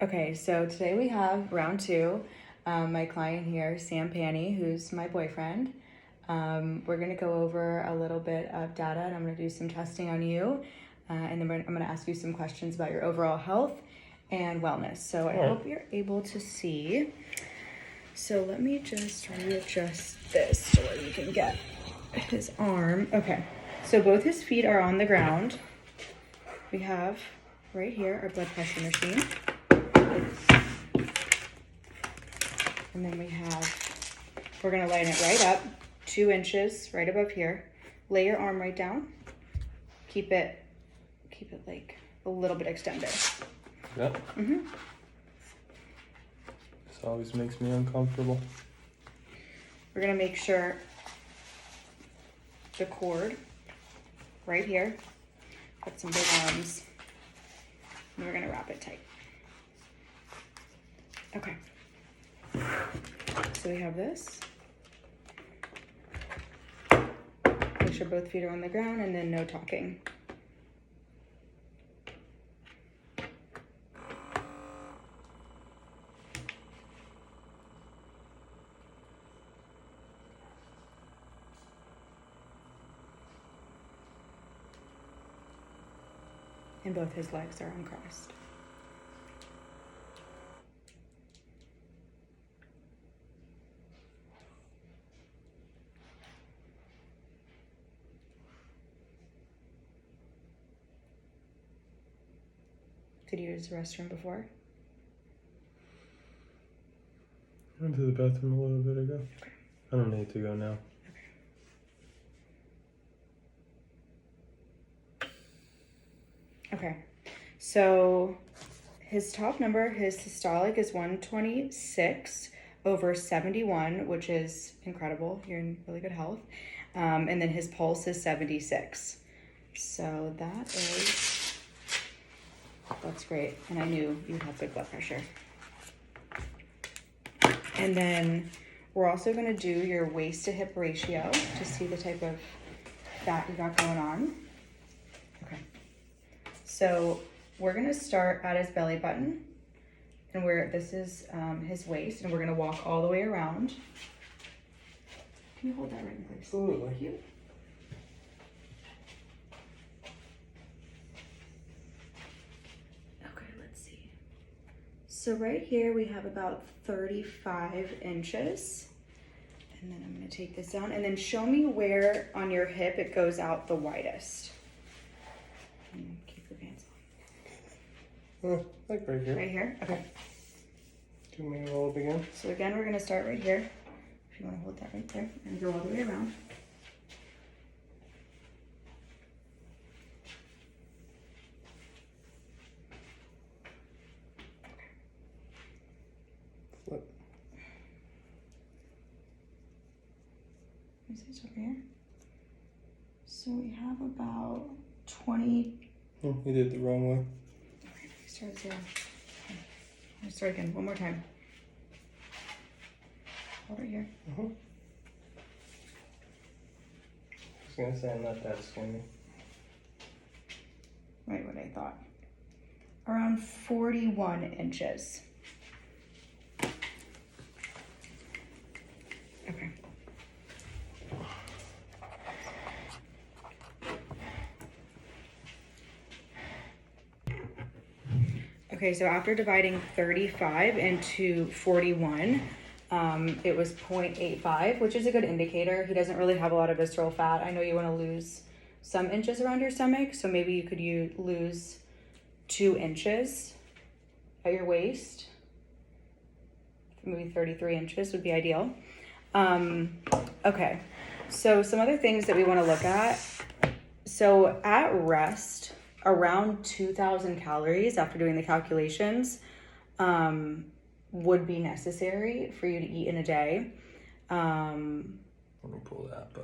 Okay, so today we have round two. My client here, Sam Panny, who's my boyfriend. We're gonna go over a little bit of data and I'm gonna do some testing on you. And then I'm gonna ask you some questions about your overall health and wellness. So I hope you're able to see. So let me just readjust this so that you can get his arm. Okay, so both his feet are on the ground. We have right here our blood pressure machine. And then we're gonna line it right up, 2 inches right above here. Lay your arm right down. Keep it like a little bit extended. Yep. This always makes me uncomfortable. We're gonna make sure the cord right here. Got some big arms. And we're gonna wrap it tight. Okay. So we have this. Make sure both feet are on the ground and then no talking. And both his legs are uncrossed. Did you use the restroom before? I went to the bathroom a little bit ago. Okay. I don't need to go now. Okay, so his top number, his systolic is 126/71, which is incredible. You're in really good health. And then his pulse is 76. So that's great. And I knew you have good blood pressure. And then we're also gonna do your waist to hip ratio to see the type of fat you got going on. Okay. So we're gonna start at his belly button, and this is his waist, and we're gonna walk all the way around. Can you hold that right in place? Absolutely. Thank you. Okay, let's see. So right here we have about 35 inches. And then I'm gonna take this down, and then show me where on your hip it goes out the widest. And keep your pants on. Like right here. Right here? Okay. Do you want me to roll it again? So again, we're gonna start right here. If you wanna hold that right there and go all the way around. Flip. Is this over here? So we have about 20. You did it the wrong way. Okay, start at 0. Okay. Let's start again, one more time. Hold it here. I was gonna say I'm not that skinny. Right, what I thought. Around 41 inches. Okay. Okay, so after dividing 35 into 41, it was 0.85, which is a good indicator. He doesn't really have a lot of visceral fat. I know you want to lose some inches around your stomach, so maybe you could lose 2 inches at your waist. Maybe 33 inches would be ideal. Okay, so some other things that we want to look at. So at rest, around 2,000 calories after doing the calculations would be necessary for you to eat in a day. Let me pull that up.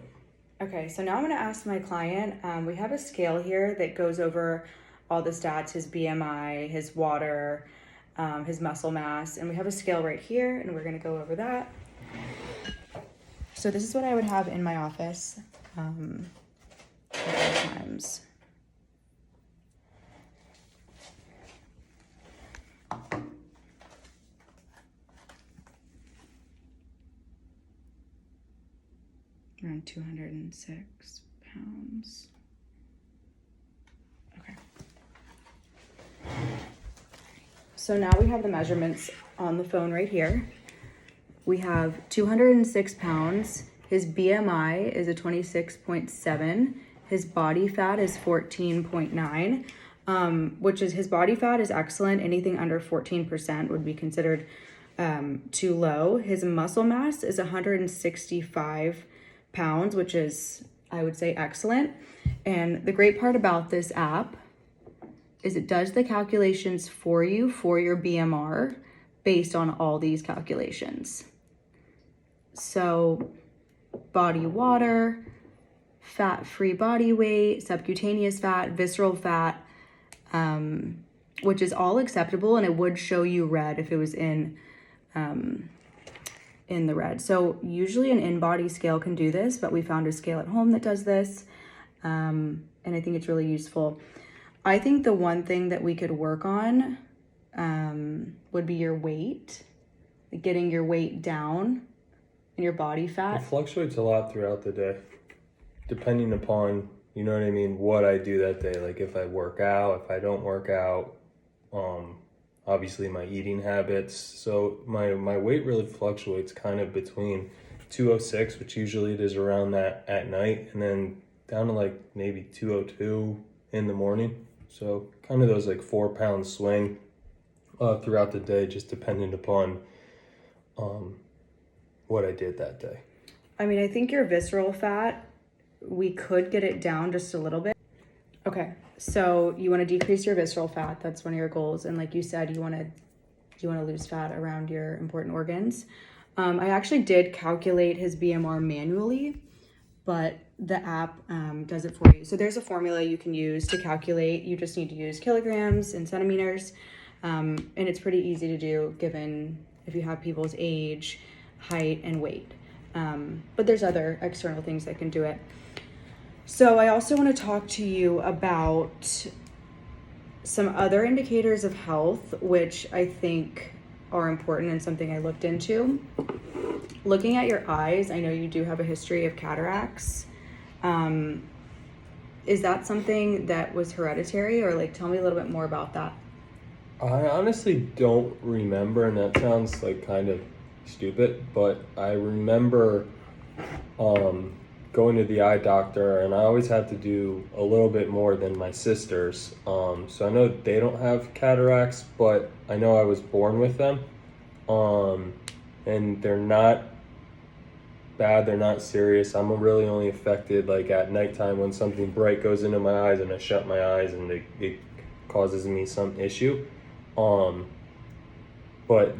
Okay, so now I'm gonna ask my client, we have a scale here that goes over all the stats, his BMI, his water, his muscle mass, and we have a scale right here, and we're gonna go over that. So this is what I would have in my office at all times. 206 pounds. Okay. So now we have the measurements on the phone right here. We have 206 pounds. His BMI is a 26.7. His body fat is 14.9, which is, his body fat is excellent. Anything under 14% would be considered too low. His muscle mass is 165 pounds, which is, I would say, excellent. And the great part about this app is it does the calculations for you for your BMR based on all these calculations. So body water, fat-free body weight, subcutaneous fat, visceral fat, which is all acceptable, and it would show you red if it was in the red. So usually an in-body scale can do this, but we found a scale at home that does this, and I think it's really useful. I think the one thing that we could work on would be your weight, getting your weight down and your body fat. It fluctuates a lot throughout the day, depending upon, you know what I mean, what I do that day. Like if I work out, if I don't work out, obviously my eating habits. So my weight really fluctuates kind of between 206, which usually it is around that at night, and then down to like maybe 202 in the morning. So kind of those like 4 pound swing throughout the day, just depending upon what I did that day. I mean, I think your visceral fat, we could get it down just a little bit. Okay, so you want to decrease your visceral fat. That's one of your goals. And like you said, you want to lose fat around your important organs. I actually did calculate his BMR manually, but the app does it for you. So there's a formula you can use to calculate. You just need to use kilograms and centimeters. And it's pretty easy to do given if you have people's age, height, and weight. But there's other external things that can do it. So I also want to talk to you about some other indicators of health, which I think are important and something I looked into. Looking at your eyes, I know you do have a history of cataracts. Is that something that was hereditary, or like tell me a little bit more about that? I honestly don't remember, and that sounds like kind of stupid, but I remember going to the eye doctor, and I always had to do a little bit more than my sisters. So I know they don't have cataracts, but I know I was born with them. And they're not bad, they're not serious. I'm really only affected like at nighttime when something bright goes into my eyes and I shut my eyes and it causes me some issue. But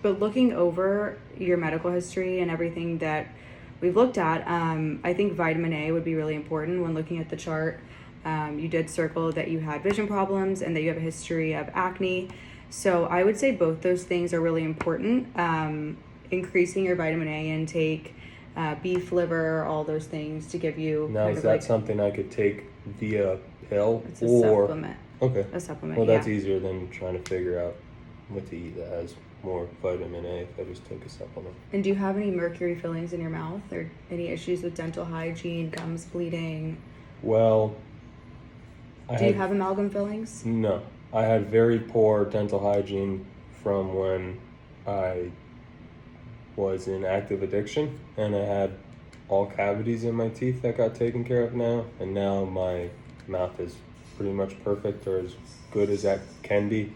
looking over your medical history and everything that we've looked at, I think vitamin A would be really important when looking at the chart. You did circle that you had vision problems and that you have a history of acne. So I would say both those things are really important. Increasing your vitamin A intake, beef liver, all those things to give you. Now, is that something I could take via pill? It's a supplement. Okay. A supplement. Well, that's easier than trying to figure out what to eat that has more vitamin A if I just took a supplement. And do you have any mercury fillings in your mouth or any issues with dental hygiene, gums bleeding? Well, do you have amalgam fillings? No. I had very poor dental hygiene from when I was in active addiction, and I had all cavities in my teeth that got taken care of now, and now my mouth is pretty much perfect, or as good as that can be.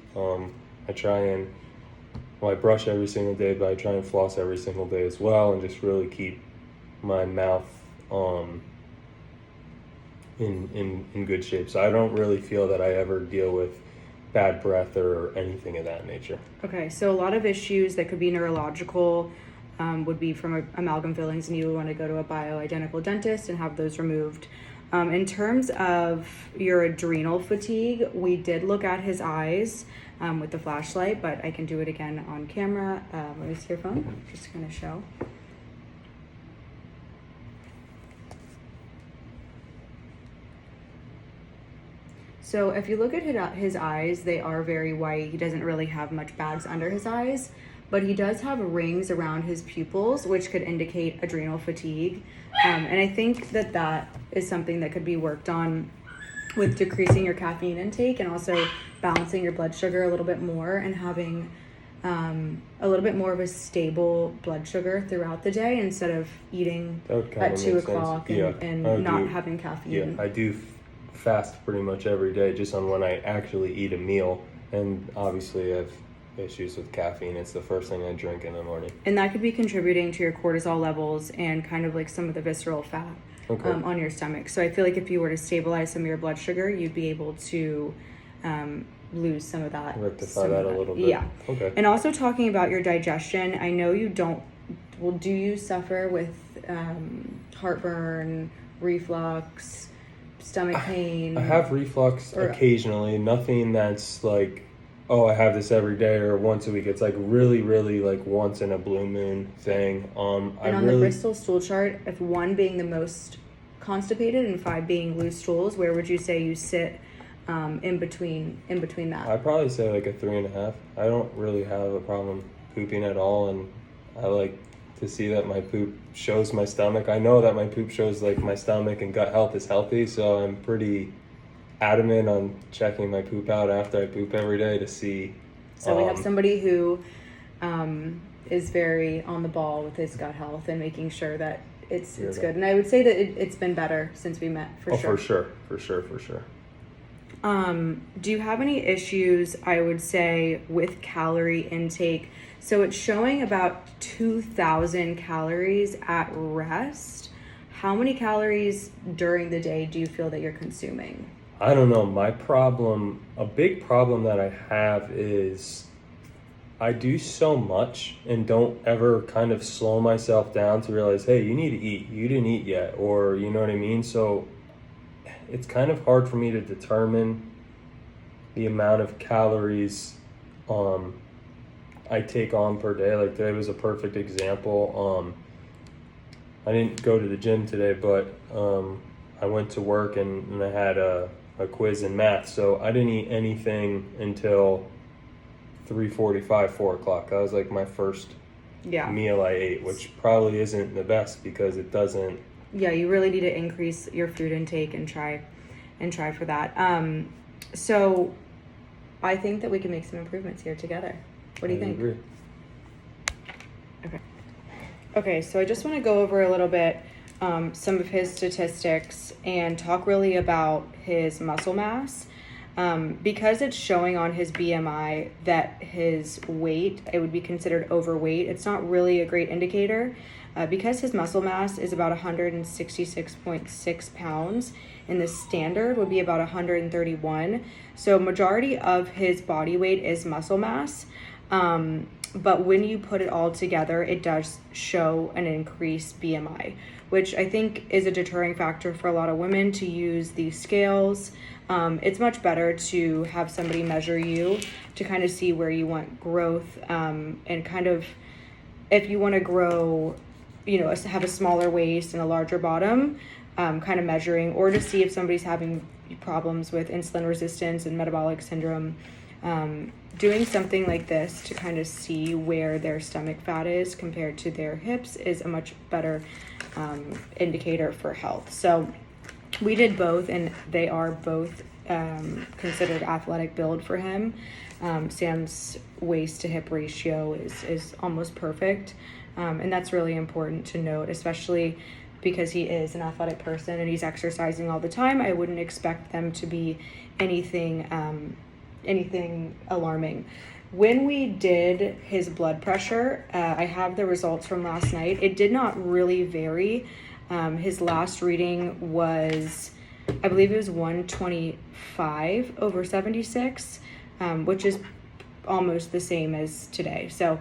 I try and, I brush every single day, but I try and floss every single day as well, and just really keep my mouth in good shape. So I don't really feel that I ever deal with bad breath or anything of that nature. Okay, so a lot of issues that could be neurological would be from amalgam fillings, and you would want to go to a bioidentical dentist and have those removed. In terms of your adrenal fatigue, we did look at his eyes with the flashlight, but I can do it again on camera. Let me see your phone, just to kind of show. So if you look at his eyes, they are very white. He doesn't really have much bags under his eyes, but he does have rings around his pupils, which could indicate adrenal fatigue. And I think that is something that could be worked on with decreasing your caffeine intake and also balancing your blood sugar a little bit more and having a little bit more of a stable blood sugar throughout the day instead of eating at 2 o'clock and not having caffeine. Yeah, I do fast pretty much every day just on when I actually eat a meal. And obviously I have issues with caffeine. It's the first thing I drink in the morning. And that could be contributing to your cortisol levels and kind of like some of the visceral fat on your stomach. So I feel like if you were to stabilize some of your blood sugar, you'd be able to lose some of that. Rectify that a little bit. Yeah. Okay. And also talking about your digestion, I know you don't, well, do you suffer with heartburn, reflux, stomach pain? I have reflux occasionally. Nothing that's like, oh, I have this every day or once a week. It's like really, really like once in a blue moon thing. And on the Bristol stool chart, if 1 being the most constipated and 5 being loose stools, where would you say you sit in between that? I'd probably say like a 3.5. I don't really have a problem pooping at all, and I like to see that my poop shows my stomach. I know that my poop shows like my stomach and gut health is healthy, so I'm pretty adamant on checking my poop out after I poop every day to see. So we have somebody who is very on the ball with his gut health and making sure that it's good. And I would say that it's been better since we met, for sure. For sure. Do you have any issues, I would say, with calorie intake? So it's showing about 2,000 calories at rest. How many calories during the day do you feel that you're consuming? I don't know. A big problem that I have is I do so much and don't ever kind of slow myself down to realize, hey, you need to eat. You didn't eat yet, or you know what I mean? So it's kind of hard for me to determine the amount of calories I take on per day. Like today was a perfect example. I didn't go to the gym today, but I went to work and I had a quiz in math, so I didn't eat anything until 3:45, 4 o'clock. That was like my first meal I ate, which probably isn't the best because it doesn't. Yeah, you really need to increase your food intake and try for that. So I think that we can make some improvements here together. What do you think? Agree. Okay, so I just want to go over a little bit some of his statistics and talk really about his muscle mass. Because it's showing on his BMI that his weight, it would be considered overweight. It's not really a great indicator because his muscle mass is about 166.6 pounds and the standard would be about 131. So majority of his body weight is muscle mass. But when you put it all together, it does show an increased BMI, which I think is a deterring factor for a lot of women to use these scales. It's much better to have somebody measure you to kind of see where you want growth, and kind of if you want to grow, have a smaller waist and a larger bottom, kind of measuring, or to see if somebody's having problems with insulin resistance and metabolic syndrome. Doing something like this to kind of see where their stomach fat is compared to their hips is a much better indicator for health. So we did both, and they are both considered athletic build for him. Sam's waist to hip ratio is almost perfect, and that's really important to note, especially because he is an athletic person and he's exercising all the time. I wouldn't expect them to be anything alarming. When we did his blood pressure, I have the results from last night. It did not really vary. His last reading was, I believe it was 125/76, which is almost the same as today. So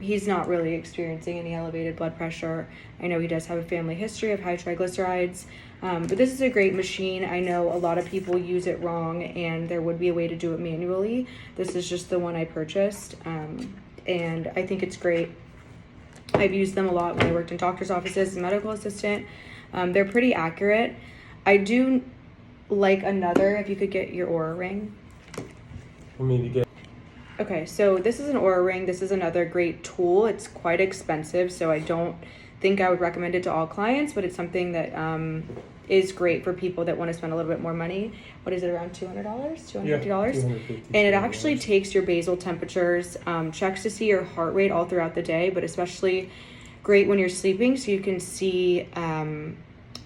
he's not really experiencing any elevated blood pressure. I know he does have a family history of high triglycerides, but this is a great machine. I know a lot of people use it wrong, and there would be a way to do it manually. This is just the one I purchased, and I think it's great. I've used them a lot when I worked in doctor's offices as a medical assistant. They're pretty accurate. I do like another, if you could get your Oura ring. For me to get. Okay, so this is an Oura Ring. This is another great tool. It's quite expensive, so I don't think I would recommend it to all clients, but it's something that is great for people that want to spend a little bit more money. What is it, around $200, $250? Yeah, $250. And it actually takes your basal temperatures, checks to see your heart rate all throughout the day, but especially great when you're sleeping, so you can see the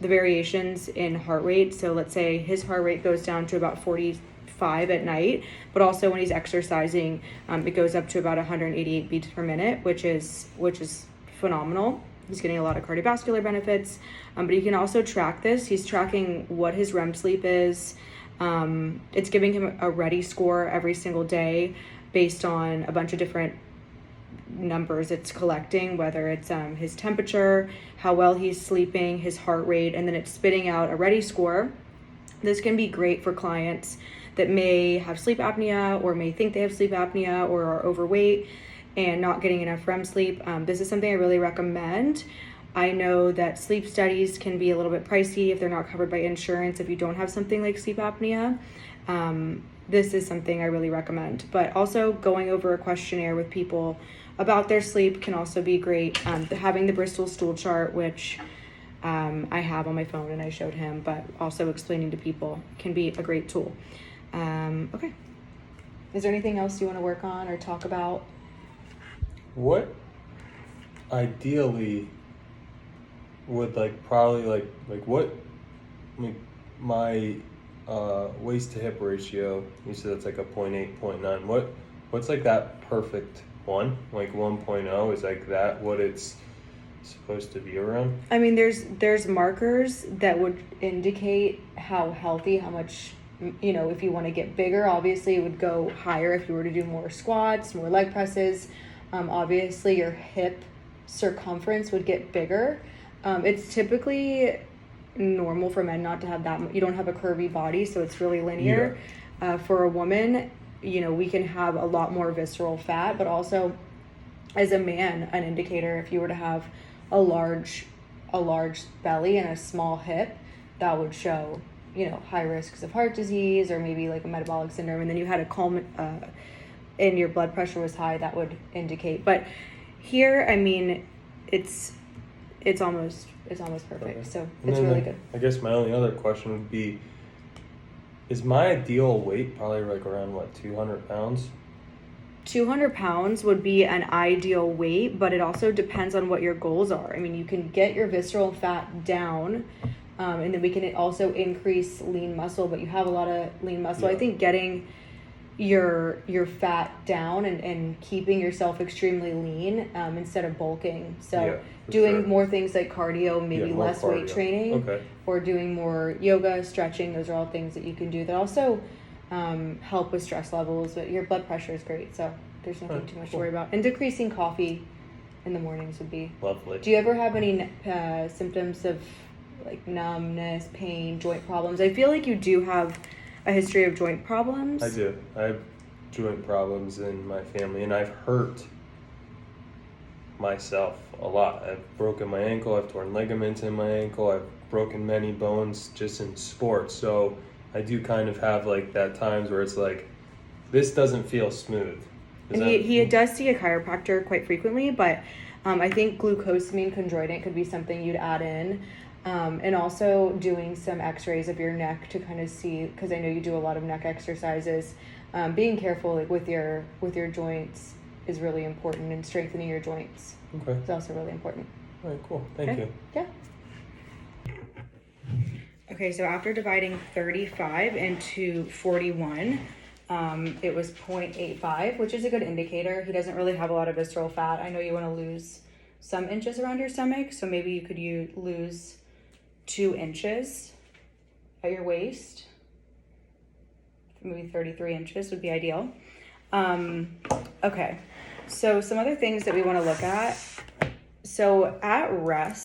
variations in heart rate. So let's say his heart rate goes down to about 45 at night, but also when he's exercising, it goes up to about 188 beats per minute, which is phenomenal. He's getting a lot of cardiovascular benefits, but he can also track this. He's tracking what his REM sleep is. It's giving him a ready score every single day based on a bunch of different numbers it's collecting, whether it's his temperature, how well he's sleeping, his heart rate, and then it's spitting out a ready score. This can be great for clients that may have sleep apnea or may think they have sleep apnea or are overweight and not getting enough REM sleep. This is something I really recommend. I know that sleep studies can be a little bit pricey if they're not covered by insurance if you don't have something like sleep apnea. This is something I really recommend. But also going over a questionnaire with people about their sleep can also be great. Having the Bristol stool chart, which I have on my phone and I showed him, but also explaining to people can be a great tool. Okay. Is there anything else you want to work on or talk about? What ideally would probably what my waist to hip ratio, you said it's like a 0.8, 0.9. What's like that perfect one? Like 1.0 is like that what it's supposed to be around? I mean, there's markers that would indicate how healthy, how much, if you want to get bigger, obviously it would go higher if you were to do more squats, more leg presses. Obviously your hip circumference would get bigger. It's typically normal for men not to have that. You don't have a curvy body, so it's really linear. Yeah. For a woman, we can have a lot more visceral fat, but also as a man, an indicator, if you were to have a large belly and a small hip, that would show, high risks of heart disease or maybe like a metabolic syndrome. And then you had a calm, and your blood pressure was high, that would indicate. But here, I mean, it's almost perfect. Okay. So it's really good. I guess my only other question would be, is my ideal weight probably like around 200 pounds? 200 pounds would be an ideal weight, but it also depends on what your goals are. I mean, you can get your visceral fat down, and then we can also increase lean muscle, but you have a lot of lean muscle. Yeah. I think getting your fat down and keeping yourself extremely lean instead of bulking. So doing more things like cardio, maybe less cardio. Weight training, okay. Or doing more yoga, stretching. Those are all things that you can do that also help with stress levels. But your blood pressure is great, so there's nothing too much to worry about. And decreasing coffee in the mornings would be lovely. Do you ever have any symptoms of like numbness, pain, joint problems? I feel like you do have a history of joint problems. I do. I have joint problems in my family, and I've hurt myself a lot. I've broken my ankle, I've torn ligaments in my ankle, I've broken many bones just in sports. So I do kind of have like that times where it's like, this doesn't feel smooth. And he does see a chiropractor quite frequently, but I think glucosamine chondroitin could be something you'd add in. And also doing some x-rays of your neck to kind of see, because I know you do a lot of neck exercises. Being careful like with your joints is really important, and strengthening your joints is also really important. All right, cool. Thank you. Yeah. Okay, so after dividing 35 into 41, it was 0.85, which is a good indicator. He doesn't really have a lot of visceral fat. I know you want to lose some inches around your stomach, so maybe you could lose 2 inches at your waist. Maybe 33 inches would be ideal. Okay, so some other things that we want to look at. So at rest,